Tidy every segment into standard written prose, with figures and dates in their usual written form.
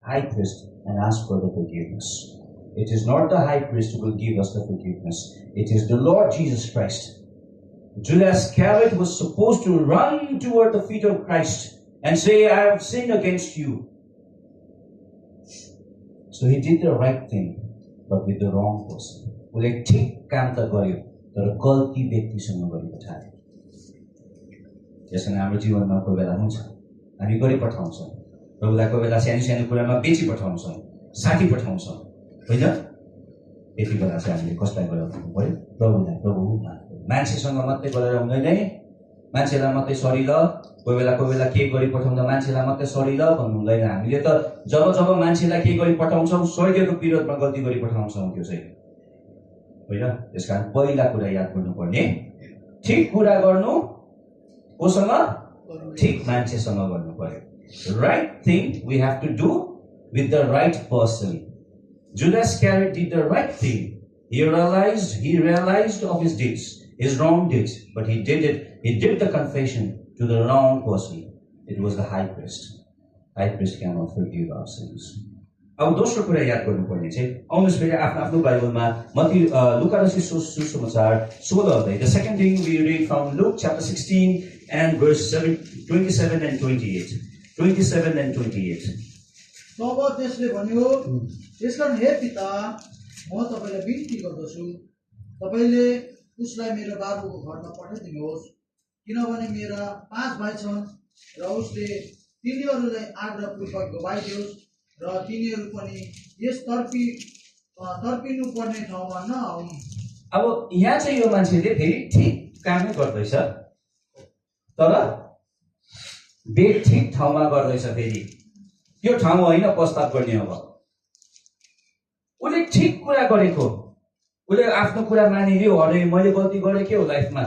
high priest and ask for the forgiveness. It is not the high priest who will give us the forgiveness. It is the Lord Jesus Christ. Judas Iscariot was supposed to run toward the feet of Christ and say, I have sinned against you. So he did the right thing, but with the wrong person. उसले ठीक काम त गर्यो तर गल्ती व्यक्तिसँग गरिपठायो. यसमा हाम्रो जीवनमा कोही बेला हुन्छ हामी गरिपठाउँछौँ प्रभुलाई कोही बेला सानो सानो कुरामा बेची पठाउँछौँ साथी पठाउँछौँ होइन यति बेला चाहिँ हामीले कसलाई गराउनु पर्यो प्रभुलाई प्रभु मान्छेसँग मात्रै गरेर हुँदैन नि मान्छेलाई मात्रै सरी ल कोही बेला के गरी पठाउँदा मान्छेलाई मात्रै सरी ल भन्नु हुँदैन हामीले त जब मान्छेलाई के गरी पठाउँछौँ स्वर्गको विरोधमा गल्ती गरी पठाउँछौँ त्यो चाहिँ होइन त्यसकारण पहिला कुरा याद गर्नुपर्ने ठिक कुरा गर्नु कोसँग ठिक मान्छेसँग गर्नु पर्यो. Right thing we have to do with the right person. Judas Iscariot did the right thing. He realized of his deeds, his wrong deeds, but he did the confession to the wrong person. It was the high priest. High priest cannot forgive our sins. अब दोस्रो कुरा याद गर्नुपर्ने चाहिँ आउनुहोस् फेरि आफ्नो बाइबलमा लुका रचित सुसमाचार 16 अध्याय. The second thing we read from Luke chapter 16 and verse 27 and 28. 27 and 28. तब त्यसले भन्यो त्यसकारण हे पिता म तपाईलाई बिन्ती गर्दछु तपाईले उसलाई मेरो बाबुको घरमा पठाइदिनुहोस् किनभने मेरा 5 भाइ छन् र उसले तिनीहरूलाई आग्रहपूर्वक गवाइदियोस् र तिनीहरू पनि यस तर्पिनु पर्ने ठाउँमा नआउन्. अब यहाँ चाहिँ यो मान्छेले फेरि ठिक कामै गर्दैछ तर बेठिक ठाउँमा गर्दैछ. फेरि यो ठाउँ होइन प्रस्ताव गर्ने. अब उसले ठिक कुरा गरेको उसले आफ्नो कुरा मानिलियो अरे मैले गल्ती गरेँ के हो लाइफमा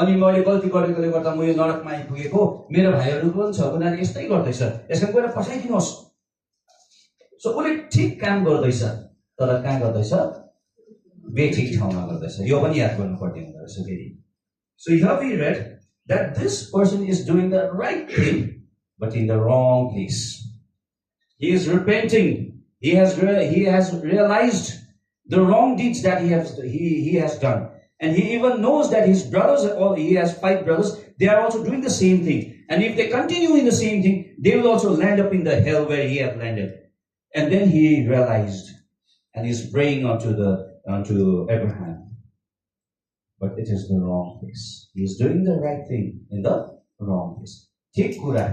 अनि मैले गल्ती गरेकोले गर्दा म यो नरकमा आइपुगेको मेरो भाइहरू पनि छ उनीहरूले यस्तै गर्दैछ यसको कुरा पठाइदिनुहोस्. सो उसले ठिक काम गर्दैछ तर कहाँ गर्दैछ बेठिक ठाउँमा गर्दैछ. यो पनि याद गर्नुपर्ने हुँदो रहेछ फेरि. So here we read that this person is doing the right thing but in the wrong place. He is repenting. He has realized the wrong deeds that he has done, and he even knows that his brothers, or he has 5 brothers, they are also doing the same thing. And if they continue in the same thing, they will also land up in the hell where he has landed. And then he realized, and is praying unto Abraham. But it is the wrong place. He is doing the right thing in the wrong place. ठिक कुरा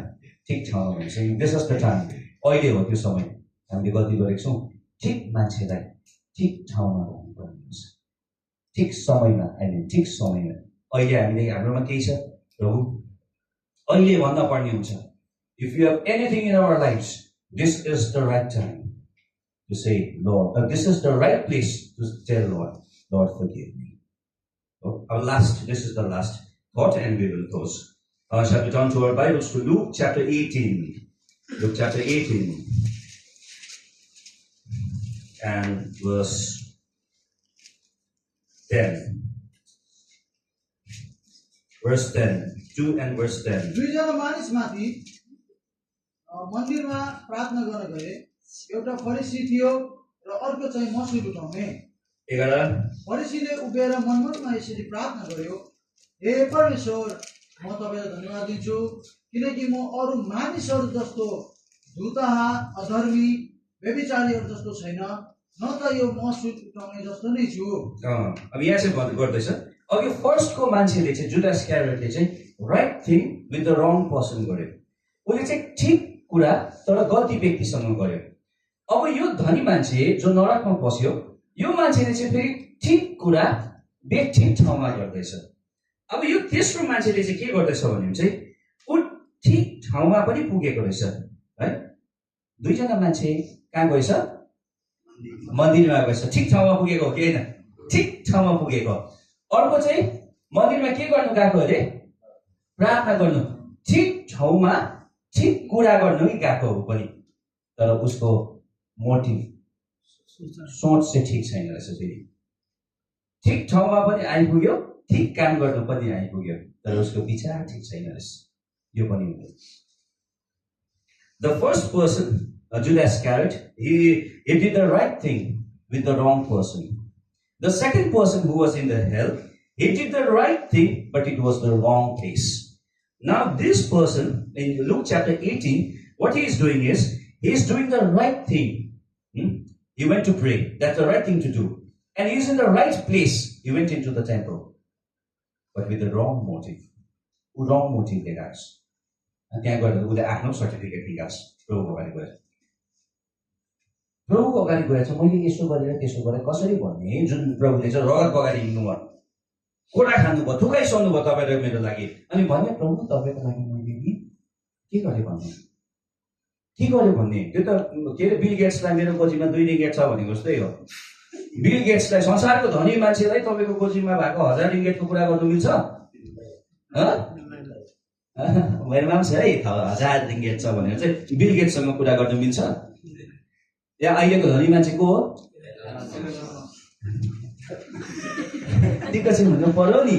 ठिक ठाउँमा हुन्छ. This is the time. अहिले हो त्यो समय हामीले गल्ती गरेको छौँ. ठिक मान्छेलाई ठिक ठाउँमा भन्नुपर्ने हुन्छ. ठिक समयमा ठिक समयमा. अहिले हामीले हाम्रोमा केही छ प्रभु अहिले भन्न पर्ने हुन्छ. If you have anything in our lives, this is the right time to say, Lord, this is the right place to tell Lord, forgive me. This is the last thought and we will close. Shall we turn to our Bibles to Luke chapter 18. Luke chapter 18 and verse 10. Verse 10. 2 and verse 10. दुईजना मानिसमाथि मन्दिरमा प्रार्थना गर्न गए. एउटा फरिसी थियो र अर्को चाहिँ मसुर उठाउने. 11. फरिसीले उभिएर मनमनमा यसरी प्रार्थना गर्यो, हे परमेश्वर म तपाईलाई धन्यवाद दिन्छु किनकि म अरू मानिसहरू जस्तो धुर्ता अधर्मी व्यभिचारीहरू जस्तो छैन न त यो मसुर उठाउने जस्तो नै छु. अब यहाँ चाहिँ गर्दैछ अब यो फर्स्टको मान्छेले चाहिँ जुडास इस्क्यारियोटले चाहिँ right thing with the wrong person गर्यो. उसले चाहिँ ठिक कुरा तर गल्ती व्यक्तिसँग गर्यो. अब यो धनी मान्छे जो नरकमा पस्यो यो मान्छेले चाहिँ फेरि ठिक कुरा बेठिक ठाउँमा गर्दैछ. अब यो तेस्रो मान्छेले चाहिँ के गर्दैछ भने चाहिँ ऊ ठिक ठाउँमा पनि पुगेको रहेछ है. दुईजना मान्छे कहाँ गएछ मन्दिरमा गएछ. ठिक ठाउँमा पुगेको हो कि होइन ठिक ठाउँमा पुगेको. अर्को चाहिँ मन्दिरमा के गर्नु गएको अरे प्रार्थना गर्नु. ठिक ठाउँमा ठिक कुरा गर्नु नै गएको हो पनि तर उसको मोटिभ सोच चाहिँ ठिक छैन रहेछ. फेरि ठिक ठाउँमा पनि आइपुग्यो ठिक काम गर्नु पनि आइपुग्यो तर उसको विचार ठिक छैन रहेछ. यो पनि हुँदैन. The first person Judas Iscariot, he did the right thing with the wrong person. The second person who was in the hell, he did the right thing, but it was the wrong place. Now this person, in Luke chapter 18, what he is doing is, he is doing the right thing. He went to pray. That's the right thing to do. And he is in the right place. He went into the temple. But with the wrong motive. Wrong motive ले गएको छ. अनि त्यहाँ गएर उसले आफ्नो certificate निकाल्छ प्रभुको अगाडि गएर. प्रभुको अगाडि गएर चाहिँ मैले यसो गरेर त्यसो गरेर कसरी भन्ने जुन प्रभुले चाहिँ रगत बगाएर हिँड्नु भयो. कोडा खानु भयो, थुकाइसक्नु भयो तपाईले मेरो लागि. अनि भन्ने प्रभु तपाईको लागि मैले नि के गरे भन्ने. के गरे भन्ने. त्यो त के रे बिल गेट्सलाई मेरो गोजीमा 2 रिङ्गेट छ भनेको जस्तै हो. बिल गेट्सलाई संसारको धनी मान्छेलाई तपाईको गोजीमा भएको 1000 रिङ्गेटको कुरा गर्नु मिल्छ? मेरोमा पनि छ है 1000 रिङ्गेट छ भनेर चाहिँ बिल गेट्ससँग कुरा गर्नु मिल्छ? या अहिलेको धनी मान्छे को हो? दिक्क चाहिँ भन्नु पर्यो नि.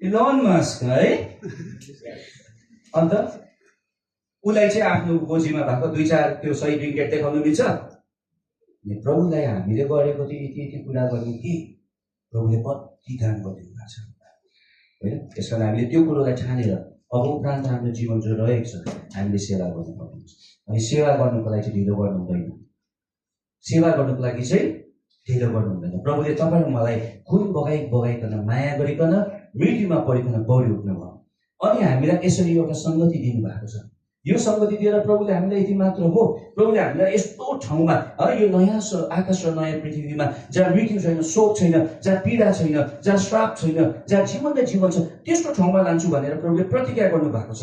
इलोन मस्क है. अन्त उसलाई चाहिँ आफ्नो गोजीमा भएको 2-4 त्यो सही रिङ्गेट देखाउनु मिल्छ? प्रभुलाई हामीले गरेको चाहिँ यति कुरा गर्ने कि प्रभुले कति दान गरिदिनु भएको छ होइन. त्यस कारण हामीले त्यो कुरोलाई ठानेर अब उपरान्त हाम्रो जीवन जो रहेको छ हामीले सेवा गर्नुपर्ने हुन्छ. अनि सेवा गर्नुको लागि चाहिँ ढिलो गर्नु हुँदैन. सेवा गर्नुको लागि चाहिँ ढिलो गर्नु हुँदैन. प्रभुले तपाईँ र मलाई खुन बगाइकन माया गरिकन मृत्युमा परिकन बढी उठ्नु भयो. अनि हामीलाई यसरी एउटा सङ्गति दिनुभएको छ. यो सङ्गति दिएर प्रभुले हामीलाई यति मात्र हो, प्रभुले हामीलाई यस्तो ठाउँमा यो नयाँ आकाश र नयाँ पृथ्वीमा जहाँ मृत्यु छैन, शोक छैन, जहाँ पीडा छैन, जहाँ श्राप छैन, जहाँ जीवन नै जीवन छ, त्यस्तो ठाउँमा लान्छु भनेर प्रभुले प्रतिज्ञा गर्नु भएको छ.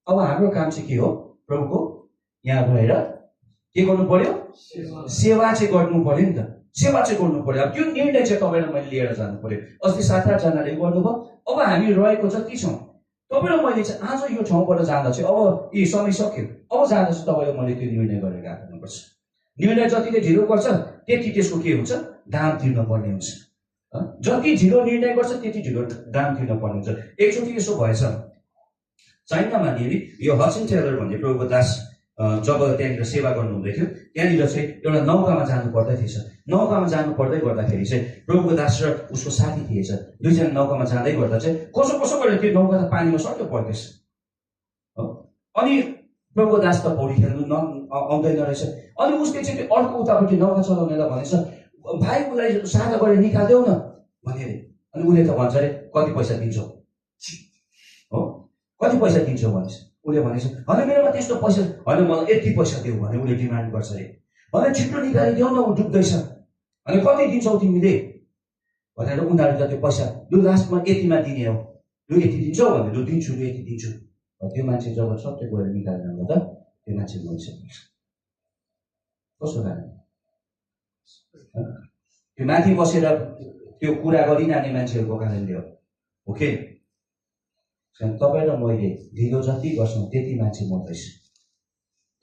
अब हाम्रो काम चाहिँ के हो? प्रभुको यहाँ भएर के गर्नु पर्यो? सेवा चाहिँ गर्नु पर्यो नि त. सेवा चाहिँ गर्नु पर्यो. अब त्यो निर्णय चाहिँ तपाईँ र मैले लिएर जानु पर्यो. अस्ति 7-8 जनाले गर्नुभयो. अब हामी रहेको जति छौँ तपाईँ र मैले चाहिँ आज यो ठाउँबाट जाँदा चाहिँ अब यी समय सक्यो. अब जाँदा चाहिँ तपाईँले मैले त्यो निर्णय गरेर गएको हुनुपर्छ. निर्णय जतिले ढिलो गर्छ त्यति त्यसको के हुन्छ? दाम तिर्न पर्ने हुन्छ. जति ढिलो निर्णय गर्छ त्यति ढिलो दाम तिर्न पर्ने हुन्छ. एकचोटि यसो भएछ चाइनामा नि यो हडसन टेलर भन्ने प्रभुको दास जब त्यहाँनिर सेवा गर्नु हुँदै थियो त्यहाँनिर चाहिँ एउटा नौकामा जानु पर्दै थिएछ. नौकामा जानु पर्दै गर्दाखेरि चाहिँ प्रभुको दास र उसको साथी थिएछ. दुईजना नौकामा जाँदै गर्दा चाहिँ कसो गरेर त्यो नौका त पानीमा सट्टो पर्दैछ. अनि प्रभुको दास त पौडी खेल्नु आउँदैन रहेछ. अनि उसले चाहिँ त्यो अर्को उतापट्टि नौका चलाउनेलाई भनेछ, भाइ उसलाई सादा गरेर निकाल्देऊ न भने. अनि उसले त भन्छ अरे कति पैसा दिन्छौ हो, कति पैसा दिन्छौ भनेछ. उसले भनेछ होइन मेरोमा त्यस्तो पैसा होइन, मलाई यति पैसा देऊ भने उसले डिमान्ड गर्छ अरे. भने छिटो निकालिदेऊ न, ऊ डुब्दैछ. अनि कति दिन्छौ तिमीले भनेर उनीहरू त त्यो पैसा लु लास्टमा यतिमा दिने हो, लु यति दिन्छौ भने लु दिन्छु, लु यति दिन्छु. त्यो मान्छे जब सबै गएर निकाल्न गर्दा त्यो मान्छे मरिसकेको छ. कसो कारण? त्यो माथि बसेर त्यो कुरा गरिरहने मान्छेहरूको कारणले हो. ओके, तपाईँ र मैले ढिलो जति गर्छौँ त्यति मान्छे मर्दैछ.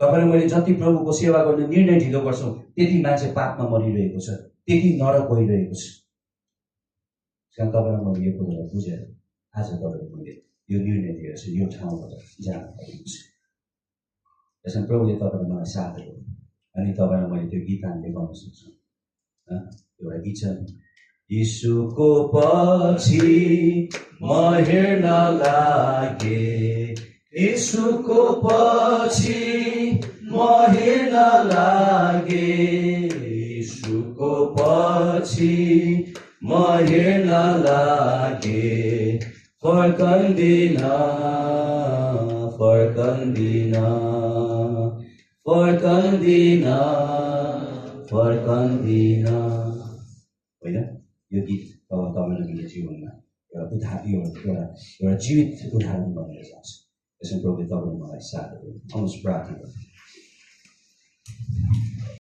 तपाईँ र मैले जति प्रभुको सेवा गर्ने निर्णय ढिलो गर्छौँ त्यति मान्छे पापमा मरिरहेको छ, त्यति नरक गइरहेको छ. तपाईँ र मैले यो कुरोलाई बुझेर आज तपाईँ र मैले यो निर्णय लिएर चाहिँ यो ठाउँबाट जानु परेको छ. त्यसमा प्रभुले तपाईँ र मलाई साथ दियो. अनि तपाईँ र मैले त्यो गीत हामीले गाउन सक्छौँ. एउटा गीत छ, यीशुको पछि म हेर्न लागे, यीशुको पछि म हेर्न लागे, यीशुको पछि म हेर्न लागे, फर्कन्दिन फर्कन्दिन फर्कन्दिन फर्कन्दिन. होइन, यो गीत अब तपाईँ र मेरो जीवनमा एउटा जीवित उदाहरण बनेर जान्छ. त्यसमा प्रभुले तपाईँ मलाई साथ दिनु. आउनुहोस् प्रार्थना गरौँ.